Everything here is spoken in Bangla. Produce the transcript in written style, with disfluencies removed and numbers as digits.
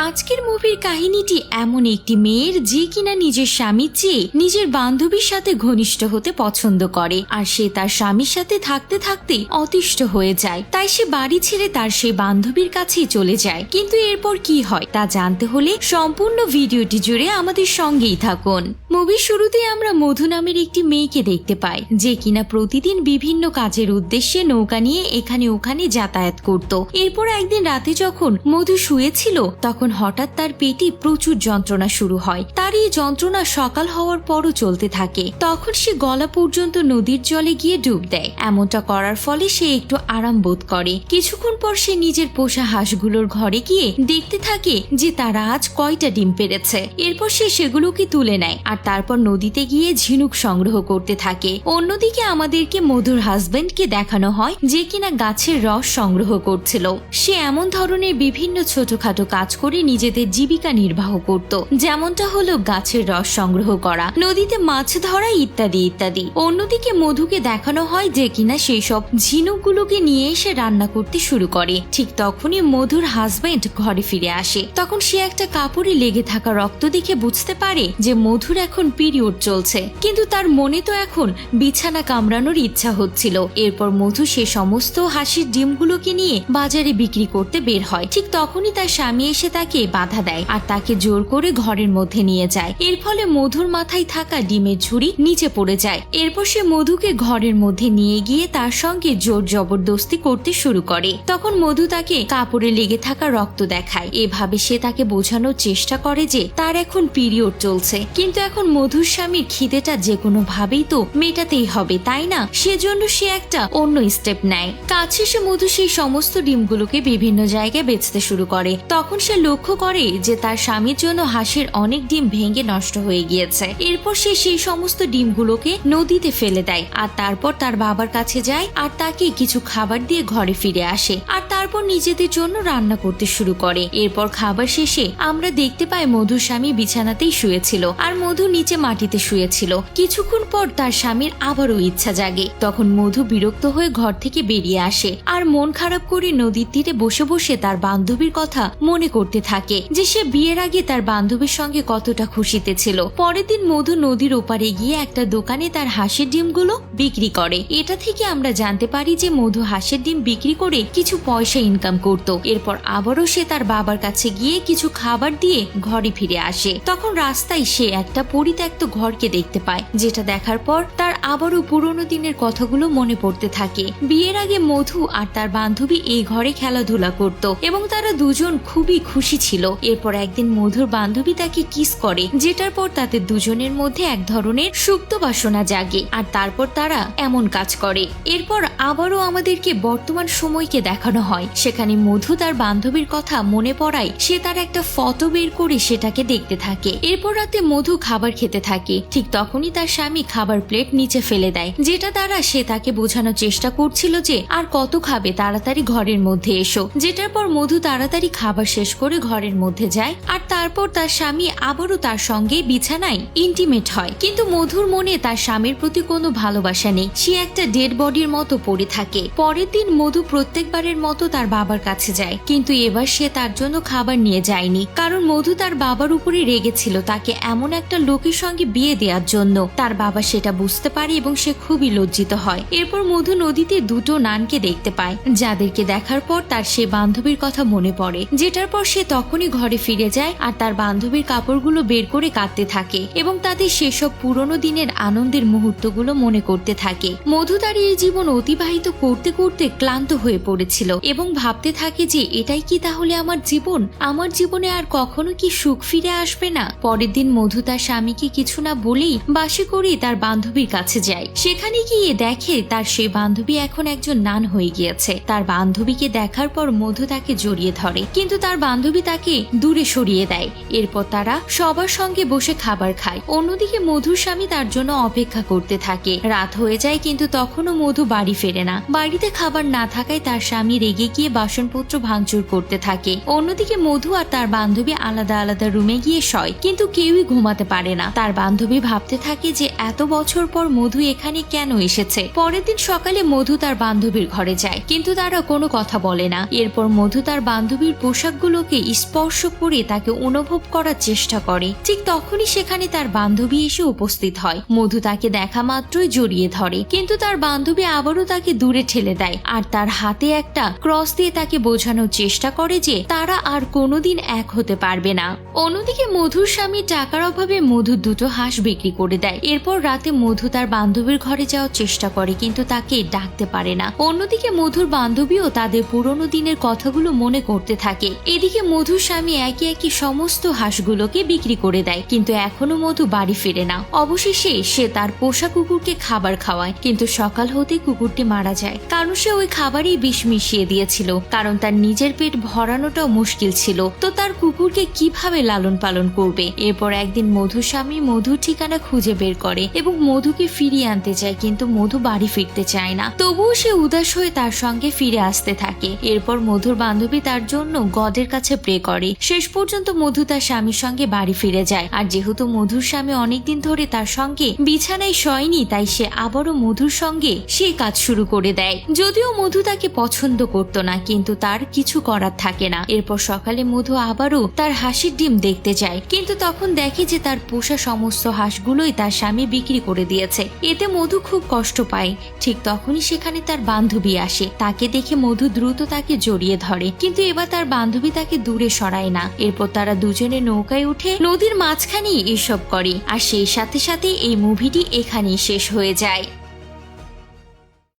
আজকের মুভির কাহিনীটি এমন একটি মেয়ের যে কিনা নিজের স্বামীর চেয়ে নিজের বান্ধবীর সাথে ঘনিষ্ঠ হতে পছন্দ করে, আর সে তার স্বামীর সাথে থাকতে থাকতে অতিষ্ঠ হয়ে যায়। তাই সে বাড়ি ছেড়ে তার সেই বান্ধবীর কাছেই চলে যায়। কিন্তু এরপর কি হয় তা জানতে হলে সম্পূর্ণ ভিডিওটি জুড়ে আমাদের সঙ্গেই থাকুন। মুভির শুরুতে আমরা মধু নামের একটি মেয়েকে দেখতে পাই, যে কিনা প্রতিদিন বিভিন্ন কাজের উদ্দেশ্যে নৌকা নিয়ে এখানে ওখানে যাতায়াত করত। এরপর একদিন রাতে যখন মধু শুয়েছিল তখন হঠাৎ তার পেটে প্রচুর যন্ত্রণা শুরু হয়। তার এই যন্ত্রণা সকাল হওয়ার পরও চলতে থাকে। তখন সে গলা পর্যন্ত নদীর জলে গিয়ে ডুব দেয়। এমনটা করার ফলে সে একটু আরাম বোধ করে। কিছুক্ষণ পর সে নিজের পোষা হাঁসগুলোর ঘরে গিয়ে দেখতে থাকে যে তারা আজ কয়টা ডিম পেড়েছে। এরপর সে সেগুলোকে তুলে নেয় আর তারপর নদীতে গিয়ে ঝিনুক সংগ্রহ করতে থাকে। অন্যদিকে আমাদেরকে মধুর হাজবেন্ডকে দেখানো হয় যে কিনা গাছের রস সংগ্রহ করছিল। সে এমন ধরনের বিভিন্ন ছোটখাটো কাজ করে নিজেদের জীবিকা নির্বাহ করত, যেমনটা হলো গাছের রস সংগ্রহ করা, নদীতে মাছ ধরা ইত্যাদি ইত্যাদি। অন্যদিকে মধুকে দেখানো হয় যে কিনা সেই সব ঝিনুকগুলোকে নিয়ে এসে রান্না করতে শুরু করে। ঠিক তখনই মধুর হাজবেন্ড ঘরে ফিরে আসে। তখন সে একটা কাপড়ে লেগে থাকা রক্ত দেখে বুঝতে পারে যে মধুর এখন পিরিয়ড চলছে, কিন্তু তার মনে তো এখন বিছানা কামড়ানোর ইচ্ছা হচ্ছিল। এরপর মধু সে সমস্ত হাঁসের ডিমগুলোকে নিয়ে বাজারে বিক্রি করতে বের হয়। ঠিক তখনই তার স্বামী এসে তাকে বাধা দেয় আর তাকে জোর করে ঘরের মধ্যে নিয়ে যায়। এর ফলে মধুর মাথায় থাকা ডিমের ঝুড়ি নিচে পড়ে যায়। এরপর সে মধুকে ঘরের মধ্যে নিয়ে গিয়ে তার সঙ্গে জোর জবরদস্তি করতে শুরু করে। তখন মধু তাকে কাপড়ে লেগে থাকা রক্ত দেখায়। এভাবে সে তাকে বোঝানোর চেষ্টা করে যে তার এখন পিরিয়ড চলছে, কিন্তু এখন মধুর স্বামীর খিদেটা যে কোনো ভাবেই তো মেটাতেই হবে, তাই না? সেজন্য সে একটা অন্য স্টেপ নেয়। কাজ শেষে মধু সেই সমস্ত ডিমগুলোকে বিভিন্ন জায়গায় বেচতে শুরু করে। তখন সে লক্ষ্য করে যে তার স্বামীর জন্য হাঁসের অনেক ডিম ভেঙে নষ্ট হয়ে গিয়েছে। এরপর সে সেই সমস্ত ডিমগুলোকে নদীতে ফেলে দেয় আর তারপর তার বাবার কাছে যায় আর তাকে কিছু খাবার দিয়ে ঘরে ফিরে আসে আর তারপর নিজেদের জন্য রান্না করতে শুরু করে। এরপর খাবার শেষে আমরা দেখতে পাই মধুর স্বামী বিছানাতেই শুয়েছিল আর মধু নিচে মাটিতে শুয়েছিল। কিছুক্ষণ পর তার স্বামীর আবারও ইচ্ছা জাগে। তখন মধু বিরক্ত হয়ে ঘর থেকে বেরিয়ে আসে আর মন খারাপ করে নদীর তীরে বসে বসে তার বান্ধবীর কথা মনে করতে থাকে যে সে বিয়ের আগে তার বান্ধবীর সঙ্গে কতটা খুশিতে ছিল। পরের দিন মধু নদীর ওপারে গিয়ে একটা দোকানে তার হাঁসের ডিমগুলো বিক্রি করে। এটা থেকে আমরা জানতে পারি যে মধু হাঁসের ডিম বিক্রি করে কিছু পয়সা ইনকাম করত। এরপর আবারও সে তার বাবার কাছে গিয়ে কিছু খাবার দিয়ে ঘরে ফিরে আসে। তখন রাস্তায় সে একটা পরিত্যক্ত ঘরকে দেখতে পায়, যেটা দেখার পর তার আবারও পুরোনো দিনের কথাগুলো মনে পড়তে থাকে। বিয়ের আগে মধু আর তার বান্ধবী এই ঘরে খেলাধুলা করত এবং তারা দুজন খুবই খুশি ছিল। এরপর একদিন মধুর বান্ধবী তাকে কিস করে, যেটার পর তাদের দুজনের মধ্যে এক ধরনের সুপ্ত বাসনা জাগে আর তারপর তারা এমন কাজ করে। এরপর আবারও আমাদেরকে বর্তমান সময়কে দেখানো হয়। সেখানে মধু তার বান্ধবীর কথা মনে পড়ায় সে তার একটা ফটো বের করে সেটাকে দেখতে থাকে। এরপর রাতে মধু খাবার খেতে থাকে। ঠিক তখনই তার স্বামী খাবার প্লেট নিচে ফেলে দেয়, যেটা দ্বারা সে তাকে বোঝানোর চেষ্টা করছিল যে আর কত খাবে, তাড়াতাড়ি ঘরের মধ্যে এসো। যেটার পর মধু তাড়াতাড়ি খাবার শেষ করে ঘরের মধ্যে যায় আর তারপর তার স্বামী আবারও তার সঙ্গে বিছানায় ইন্টিমেট হয়। কিন্তু মধুর মনে তার স্বামীর প্রতি কোনো ভালোবাসা নেই। সে একটা ডেড বডির মতো পড়ে থাকে। পরের দিন মধু প্রত্যেকবারের মতো তার বাবার কাছে যায়, কিন্তু এবার সে তার জন্য খাবার নিয়ে যায়নি, কারণ মধু তার বাবার উপরে রেগেছিল তাকে এমন একটা লোকের সঙ্গে বিয়ে দেওয়ার জন্য। তার বাবা সেটা বুঝতে পারে এবং সে খুবই লজ্জিত হয়। এরপর মধু নদীতে দুটো নানকে দেখতে পায়, যাদেরকে দেখার পর তার সে বান্ধবীর কথা মনে পড়ে, যেটার পর সে তখনই ঘরে ফিরে যায় আর তার বান্ধবীর কাপড়গুলো বের করে কাঁদতে থাকে এবং তাদের সেসব পুরনো দিনের আনন্দের মুহূর্তগুলো মনে করতে থাকে। মধু তার এই জীবন অতিবাহিত করতে করতে ক্লান্ত হয়ে পড়েছিল এবং ভাবতে থাকে যে এটাই কি তাহলে আমার জীবন? আমার জীবনে আর কখনো কি সুখ ফিরে আসবে না? পরের দিন মধু তার স্বামীকে কিছু না বলেই বাসে করে তার বান্ধবীর কাছে যায়। সেখানে গিয়ে দেখে তার সেই বান্ধবী এখন একজন নান হয়ে গিয়েছে। তার বান্ধবীকে দেখার পর মধু তাকে জড়িয়ে ধরে, কিন্তু তার বান্ধবী তাকে দূরে সরিয়ে দেয়। এরপর তারা সবার সঙ্গে বসে খাবার খায়। অন্যদিকে মধুর স্বামী তার জন্য অপেক্ষা করতে থাকে। রাত হয়ে যায় কিন্তু তখনও মধু বাড়ি ফেরে না। বাড়িতে খাবার না থাকায় তার স্বামী রেগে গিয়ে বাসনপত্র ভাঙচুর করতে থাকে। অন্যদিকে মধু আর তার বান্ধবী আলাদা আলাদা রুমে গিয়ে শয়, কিন্তু কেউই ঘুমাতে পারে না। তার বান্ধবী ভাবতে থাকে যে এত বছর পর মধু এখানে কেন এসেছে। পরের দিন সকালে মধু তার বান্ধবীর ঘরে যায়, কিন্তু তারা কোনো কথা বলে না। এরপর মধু তার বান্ধবীর পোশাকগুলোকে স্পর্শ করে তাকে অনুভব করার চেষ্টা করে। ঠিক তখনই সেখানে তার বান্ধবী এসে উপস্থিত হয়। মধু তাকে দেখা মাত্রই জড়িয়ে ধরে, কিন্তু তার বান্ধবী আবারও তাকে দূরে ঠেলে দেয় আর তার হাতে একটা ক্রস দিয়ে তাকে বোঝানোর চেষ্টা করে যে তারা আর কোনোদিন এক হতে পারবে না। অন্যদিকে মধুর স্বামী টাকার অভাবে মধুর দুটো হাঁস বিক্রি করে দেয়। এরপর রাতে মধু তার বান্ধবীর ঘরে যাওয়ার চেষ্টা করে, কিন্তু তাকে ডাকতে পারে না। অন্যদিকে মধুর বান্ধবীও তাদের পুরনো দিনের কথাগুলো মনে করতে থাকে। এদিকে মধুর স্বামী একে একে সমস্ত হাঁসগুলোকে বিক্রি করে দেয়, কিন্তু এখনো মধু বাড়ি ফিরে না। অবশেষে সে তার পোষা কুকুরকে খাবার খাওয়ায়, কিন্তু সকাল হতে কুকুরটি মারা যায়, কারণ সে ওই খাবারেই বিষ মিশিয়ে দিয়েছিল। কারণ তার নিজের পেট ভরানোটাও মুশকিল ছিল, তো তার কুকুরকে কিভাবে লালন পালন করবে। এরপর একদিন মধুর স্বামী মধুর ঠিকানা খুঁজে বের করে এবং মধুকে ফিরিয়ে আনতে চায়, কিন্তু মধু বাড়ি ফিরতে চায় না। তবুও সে উদাস হয়ে তার সঙ্গে ফিরে আসতে থাকে। এরপর মধুর বান্ধবী তার জন্য গডের কাছে প্রে করে। শেষ পর্যন্ত মধু তার স্বামীর সঙ্গে বাড়ি ফিরে যায়। আর যেহেতু মধুর স্বামী অনেকদিন ধরে তার সঙ্গে বিছানায় শয়নি, তাই সে আবারও মধুর সঙ্গে সেই কাজ শুরু করে দেয়। যদিও মধু তাকে পছন্দ করত না, কিন্তু তার কিছু করার থাকে না। এরপর সকালে মধু আবারও তার হাঁসের ডিম দেখতে যায়, কিন্তু তখন দেখে যে তার পোষা সমস্ত হাঁসগুলোই তার স্বামী বিক্রি করে দিয়েছে। এতে মধু খুব কষ্ট পায়। ঠিক তখনই সেখানে তার বান্ধবী আসে। তাকে দেখে মধু দ্রুত তাকে জড়িয়ে ধরে, কিন্তু এবার তার বান্ধবী তাকে দূরে সরায় না। এরপর তারা দুজনে নৌকায় উঠে নদীর মাঝখানেই এসব করে। আর সেই সাথে সাথে এই মুভিটি এখানেই শেষ হয়ে যায়।